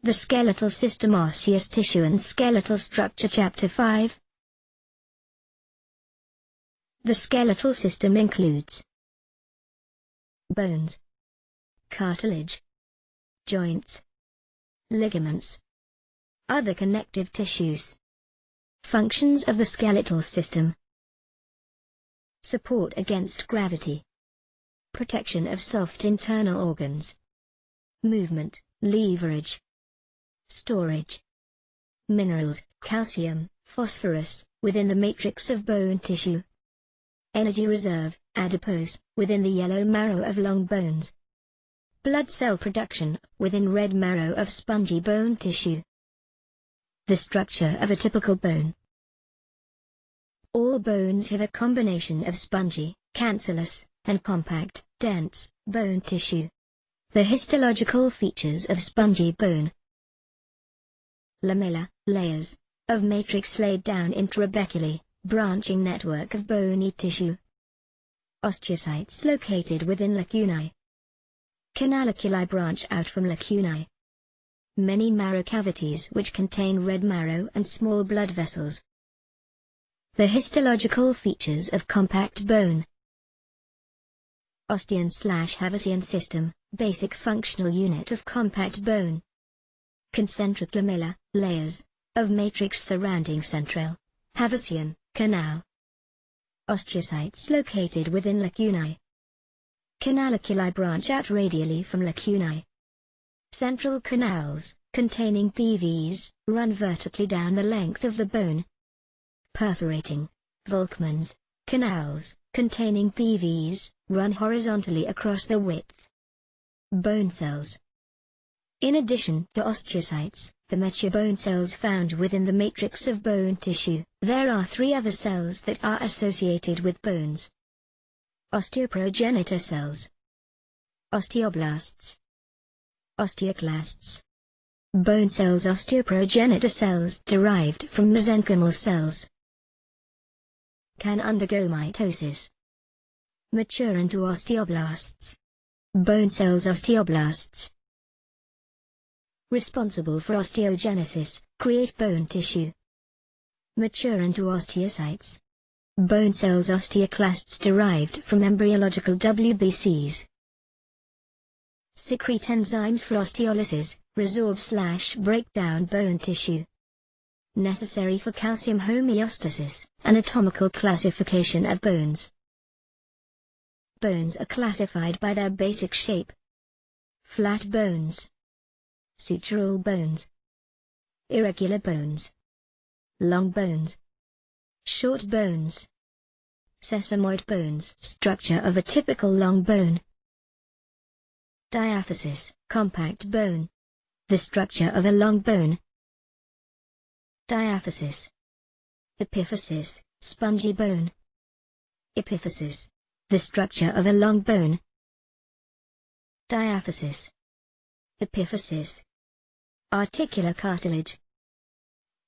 The skeletal system, osseous tissue and skeletal structure. Chapter 5. The skeletal system includes bones, cartilage, joints, ligaments, other connective tissues. Functions of the skeletal system: support against gravity, protection of soft internal organs, movement, leverage, storage, minerals, calcium, phosphorus, within the matrix of bone tissue, energy reserve, adipose, within the yellow marrow of long bones, blood cell production, within red marrow of spongy bone tissue. The structure of a typical bone. All bones have a combination of spongy, cancellous, and compact, dense, bone tissue. The histological features of spongy bone: lamella, layers, of matrix laid down intratrabecularly, branching network of bony tissue. Osteocytes located within lacunae. Canaliculi branch out from lacunae. Many marrow cavities which contain red marrow and small blood vessels. The histological features of compact bone. Ostean/Havasian system, basic functional unit of compact bone. Concentric lamella, layers, of matrix surrounding central, Havasian, canal. Osteocytes located within lacunae. Canaliculi branch out radially from lacunae. Central canals, containing PVs, run vertically down the length of the bone. Perforating, Volkmann's, canals, containing PVs, run horizontally across the width. Bone cells. In addition to osteocytes, the mature bone cells found within the matrix of bone tissue, there are 3 other cells that are associated with bones. Osteoprogenitor cells, osteoblasts, osteoclasts. Bone cells. Osteoprogenitor cells derived from mesenchymal cells can undergo mitosis, mature into osteoblasts. Bone cells. Osteoblasts, responsible for osteogenesis, create bone tissue, mature into osteocytes. Bone cells. Osteoclasts derived from embryological WBCs. Secrete enzymes for osteolysis, resorb/break down bone tissue. Necessary for calcium homeostasis, anatomical classification of bones. Bones are classified by their basic shape. Flat bones, sutural bones, irregular bones, long bones, short bones, sesamoid bones. Structure of a typical long bone. Diaphysis, compact bone. The structure of a long bone. Diaphysis. Epiphysis, spongy bone. Epiphysis. The structure of a long bone. Diaphysis. Epiphysis. Articular cartilage.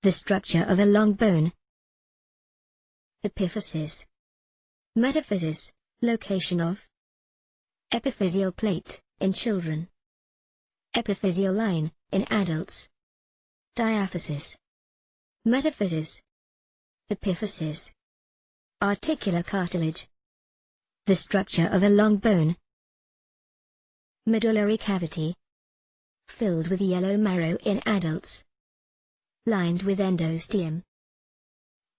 The structure of a long bone. Epiphysis. Metaphysis, location of epiphyseal plate, in children. Epiphyseal line, in adults. Diaphysis. Metaphysis. Epiphysis. Articular cartilage. The structure of a long bone. Medullary cavity. Filled with yellow marrow in adults. Lined with endosteum.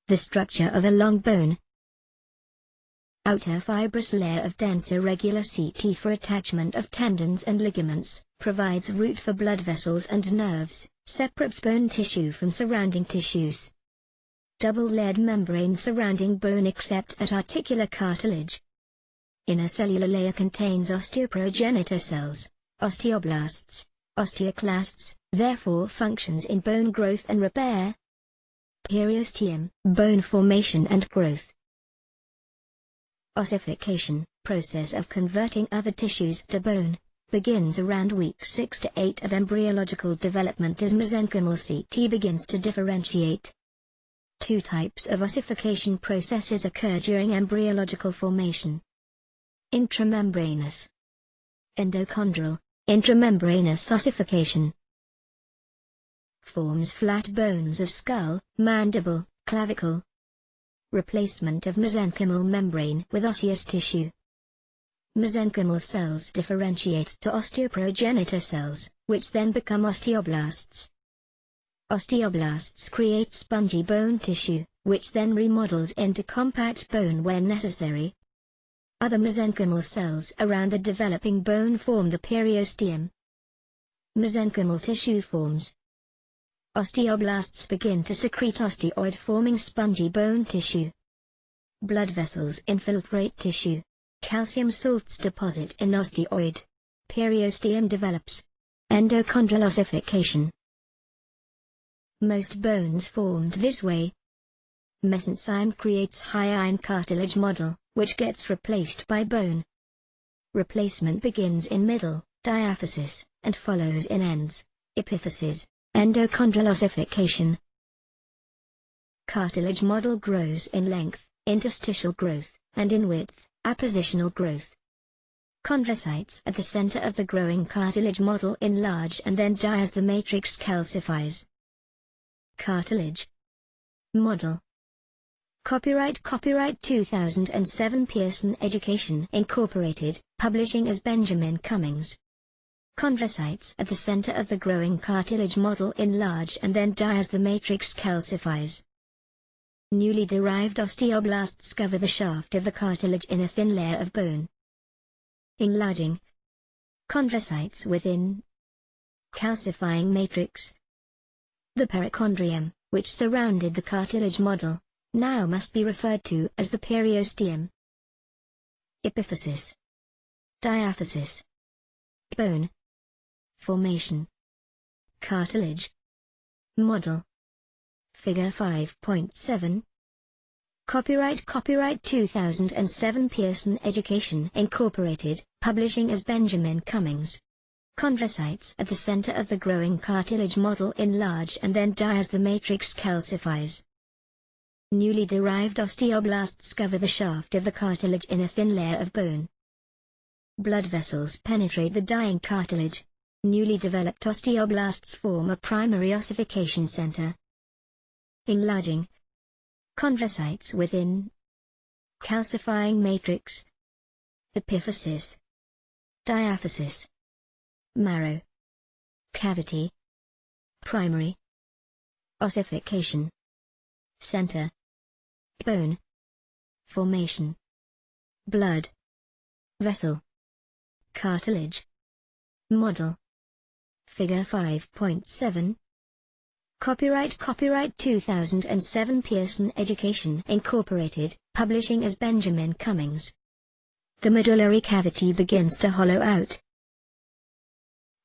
The structure of a long bone. Outer fibrous layer of dense irregular CT for attachment of tendons and ligaments, provides route for blood vessels and nerves, separates bone tissue from surrounding tissues. Double-layered membrane surrounding bone except at articular cartilage. Inner cellular layer contains osteoprogenitor cells, osteoblasts, osteoclasts, therefore functions in bone growth and repair. Periosteum, bone formation and growth. Ossification, process of converting other tissues to bone, begins around week 6 to 8 of embryological development as mesenchymal CT begins to differentiate. 2 types of ossification processes occur during embryological formation. Intramembranous, endochondral, intramembranous ossification. Forms flat bones of skull, mandible, clavicle. Replacement of mesenchymal membrane with osseous tissue. Mesenchymal cells differentiate to osteoprogenitor cells, which then become osteoblasts. Osteoblasts create spongy bone tissue, which then remodels into compact bone where necessary. Other mesenchymal cells around the developing bone form the periosteum. Mesenchymal tissue forms. Osteoblasts begin to secrete osteoid forming spongy bone tissue. Blood vessels infiltrate tissue. Calcium salts deposit in osteoid. Periosteum develops. Endochondral ossification. Most bones formed this way. Mesenchyme creates high iron cartilage model, which gets replaced by bone. Replacement begins in middle, diaphysis, and follows in ends, epiphyses, endochondral ossification. Cartilage model grows in length, interstitial growth, and in width, appositional growth. Chondrocytes at the center of the growing cartilage model enlarge and then die as the matrix calcifies. Cartilage model. Copyright 2007 Pearson Education Incorporated, publishing as Benjamin Cummings. Chondrocytes at the center of the growing cartilage model enlarge and then die as the matrix calcifies. Newly derived osteoblasts cover the shaft of the cartilage in a thin layer of bone. Enlarging. Chondrocytes within. Calcifying matrix. The perichondrium, which surrounded the cartilage model, now must be referred to as the periosteum. Epiphysis. Diaphysis. Bone formation. Cartilage model. Figure 5.7. Copyright 2007 Pearson Education Incorporated, publishing as Benjamin Cummings. Chondrocytes at the center of the growing cartilage model enlarge and then die as the matrix calcifies. Newly derived osteoblasts cover the shaft of the cartilage in a thin layer of bone. Blood vessels penetrate the dying cartilage. Newly developed osteoblasts form a primary ossification center. Enlarging. Chondrocytes within. Calcifying matrix. Epiphysis. Diaphysis. Marrow. Cavity. Primary. Ossification. Center. Bone. Formation. Blood. Vessel. Cartilage. Model. Figure 5.7. Copyright 2007 Pearson Education Incorporated, publishing as Benjamin Cummings. The medullary cavity begins to hollow out.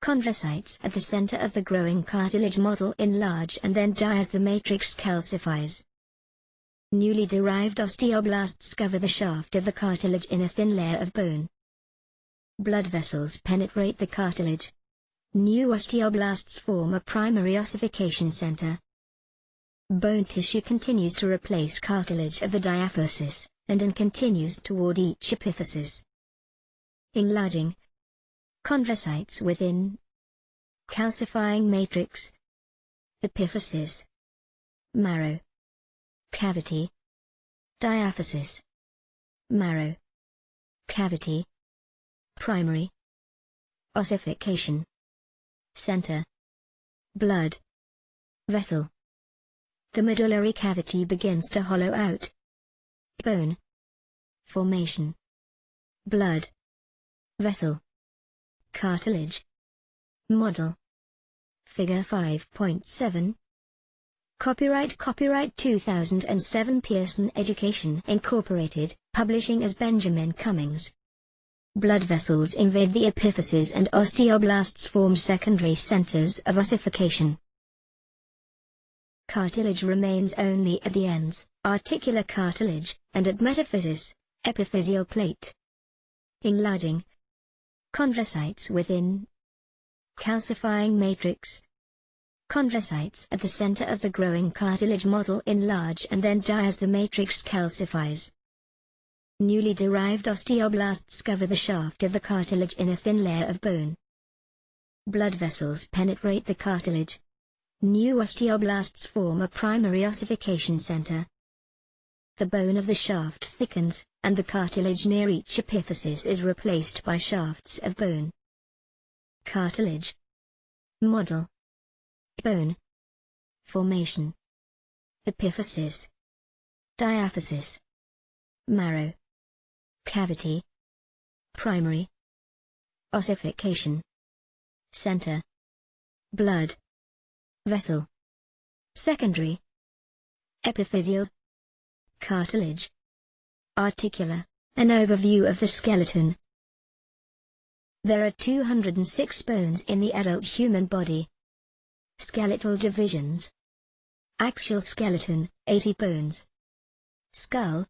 Chondrocytes at the center of the growing cartilage model enlarge and then die as the matrix calcifies. Newly derived osteoblasts cover the shaft of the cartilage in a thin layer of bone. Blood vessels penetrate the cartilage. New osteoblasts form a primary ossification center. Bone tissue continues to replace cartilage of the diaphysis, and then continues toward each epiphysis. Enlarging. Chondrocytes within. Calcifying matrix. Epiphysis. Marrow. Cavity. Diaphysis. Marrow. Cavity. Primary. Ossification. Center. Blood. Vessel. The medullary cavity begins to hollow out. Bone. Formation. Blood. Vessel. Cartilage. Model. Figure 5.7. Copyright 2007 Pearson Education Incorporated, publishing as Benjamin Cummings. Blood vessels invade the epiphyses and osteoblasts form secondary centers of ossification. Cartilage remains only at the ends, articular cartilage, and at metaphysis, epiphyseal plate. Enlarging. Chondrocytes within. Calcifying matrix. Chondrocytes at the center of the growing cartilage model enlarge and then die as the matrix calcifies. Newly derived osteoblasts cover the shaft of the cartilage in a thin layer of bone. Blood vessels penetrate the cartilage. New osteoblasts form a primary ossification center. The bone of the shaft thickens, and the cartilage near each epiphysis is replaced by shafts of bone. Cartilage. Model. Bone. Formation. Epiphysis. Diaphysis. Marrow. Cavity. Primary. Ossification. Center. Blood vessel. Secondary. Epiphyseal. Cartilage. Articular. An overview of the skeleton. There are 206 bones in the adult human body. Skeletal divisions. Axial skeleton, 80 bones. Skull.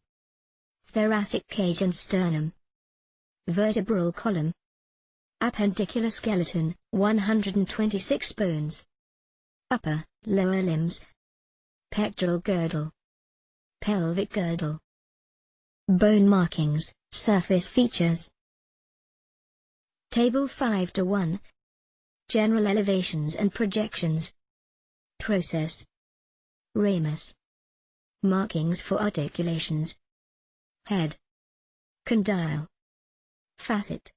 Thoracic cage and sternum. Vertebral column. Appendicular skeleton, 126 bones. Upper, lower limbs. Pectoral girdle. Pelvic girdle. Bone markings, surface features. Table 5:1. General elevations and projections. Process. Ramus. Markings for articulations. Head. Condyle. Facet.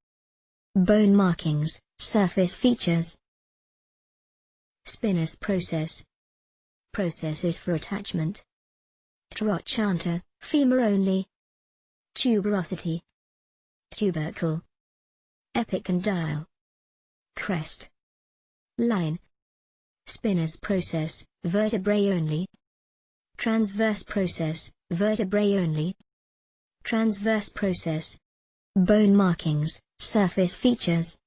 Bone markings, surface features. Spinous process. Processes for attachment. Trochanter, femur only. Tuberosity. Tubercle. Epicondyle. Crest. Line. Spinous process, vertebrae only. Transverse process, vertebrae only. Transverse process. Bone markings, surface features.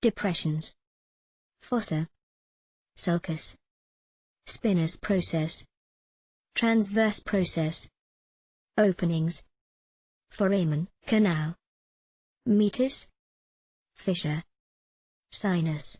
Depressions. Fossa. Sulcus. Spinous process. Transverse process. Openings. Foramen, canal. Meatus. Fissure. Sinus.